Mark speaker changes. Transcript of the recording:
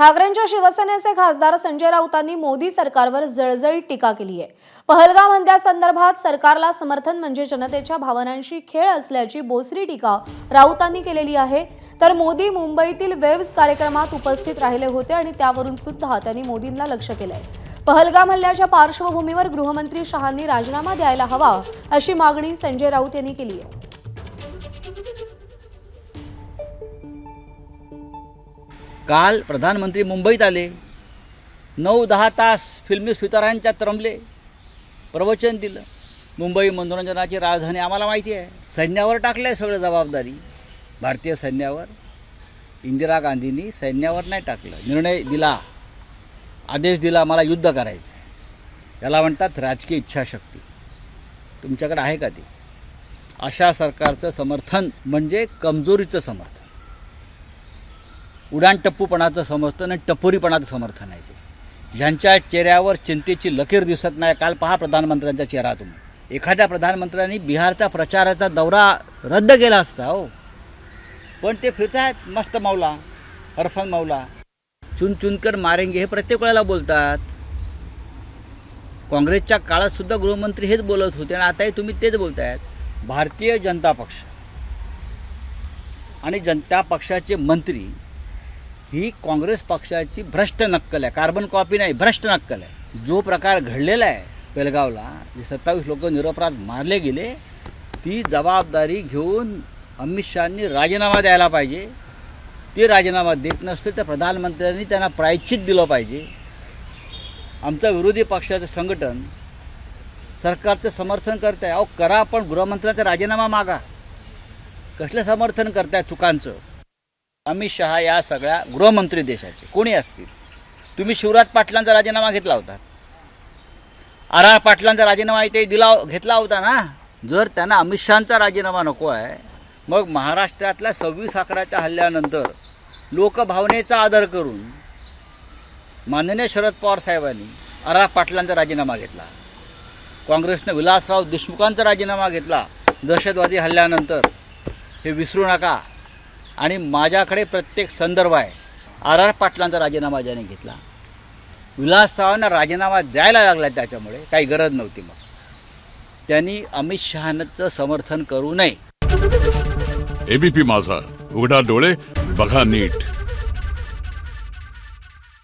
Speaker 1: ठाकरेंच्या शिवसेनेचे खासदार संजय राऊतांनी मोदी सरकारवर जळजळीत टीका केली आहे। पहलगाम हल्ल्यासंदर्भात सरकारला समर्थन म्हणजे जनतेच्या भावनांशी खेळ असल्याची बोचरी टीका राऊतांनी केलेली आहे। तर मोदी मुंबईतील वेव्स कार्यक्रमात उपस्थित राहिले होते आणि त्यावरून सुद्धा त्यांनी मोदींना लक्ष्य केलंय। पहलगाम हल्ल्याच्या पार्श्वभूमीवर गृहमंत्री शहांनी राजीनामा द्यायला हवा अशी मागणी संजय राऊत यांनी केली आहे।
Speaker 2: काल प्रधानमंत्री मुंबईत आले, 9-10 तास फिल्मी सुतारांच्यात रमले, प्रवचन दिलं। मुंबई मनोरंजनाची राजधानी आम्हाला माहिती आहे। सैन्यावर टाकलंय सगळं जबाबदारी, भारतीय सैन्यावर। इंदिरा गांधींनी सैन्यावर नाही टाकलं, निर्णय दिला, आदेश दिला, मला युद्ध करायचं आहे। याला म्हणतात राजकीय इच्छाशक्ती। तुमच्याकडे आहे का ती? अशा सरकारचं समर्थन म्हणजे कमजोरीचं समर्थन, उडाणटप्पूपणाचं समर्थन आणि टपोरीपणाचं समर्थन आहे ते। ज्यांच्या चेहऱ्यावर चिंतेची लकीर दिसत नाही। काल पहा प्रधानमंत्र्यांचा चेहरा तुम्ही। एखाद्या प्रधानमंत्र्यांनी बिहारचा प्रचाराचा दौरा रद्द केला असता हो, पण ते फिरतात मस्त मौला, अरफन मौला, चुन चुनकर मारेंगे हे प्रत्येक वेळेला बोलतात। काँग्रेसच्या काळात सुद्धा गृहमंत्री हेच बोलत होते आणि आताही तुम्ही तेच बोलतायत। भारतीय जनता पक्ष आणि जनता पक्षाचे मंत्री ही काँग्रेस पक्षाची भ्रष्ट नक्कल आहे, कार्बन कॉपी नाही, भ्रष्ट नक्कल आहे। जो प्रकार घडलेला आहे पेलगावला, जे 27 लोक निरपराध मारले गेले, ती जबाबदारी घेऊन अमित शहांनी राजीनामा द्यायला पाहिजे। ते राजीनामा देत नसते तर प्रधानमंत्र्यांनी त्यांना प्रायश्चित दिलं पाहिजे। आमचं विरोधी पक्षाचं संघटन सरकारचं समर्थन करत आहे। अहो करा, पण गृहमंत्र्यांचा राजीनामा मागा। कसलं समर्थन करताय चुकांचं? अमित शहा या सगळ्या गृहमंत्री देशाचे कोणी असतील। तुम्ही शिवराज पाटलांचा राजीनामा घेतला होता, आर पाटलांचा राजीनामा इथे घेतला होता ना। जर त्यांना अमित शहांचा राजीनामा नको आहे, मग महाराष्ट्रातल्या 26/11च्या हल्ल्यानंतर लोकभावनेचा आदर करून माननीय शरद पवार साहेबांनी आर पाटलांचा राजीनामा घेतला। काँग्रेसने विलासराव देशमुखांचा राजीनामा घेतला दहशतवादी हल्ल्यानंतर, हे विसरू नका। आणि माझ्याकडे प्रत्येक संदर्भ आहे। आर पाटलांचा राजीनामा ज्याने घेतला, विलासरावांना राजीनामा द्यायला लागला, त्याच्यामुळे काही गरज नव्हती। मग त्यांनी अमित शहांचं समर्थन करू नये।
Speaker 3: एबीपी माझा, उघडा डोळे बघा नीट।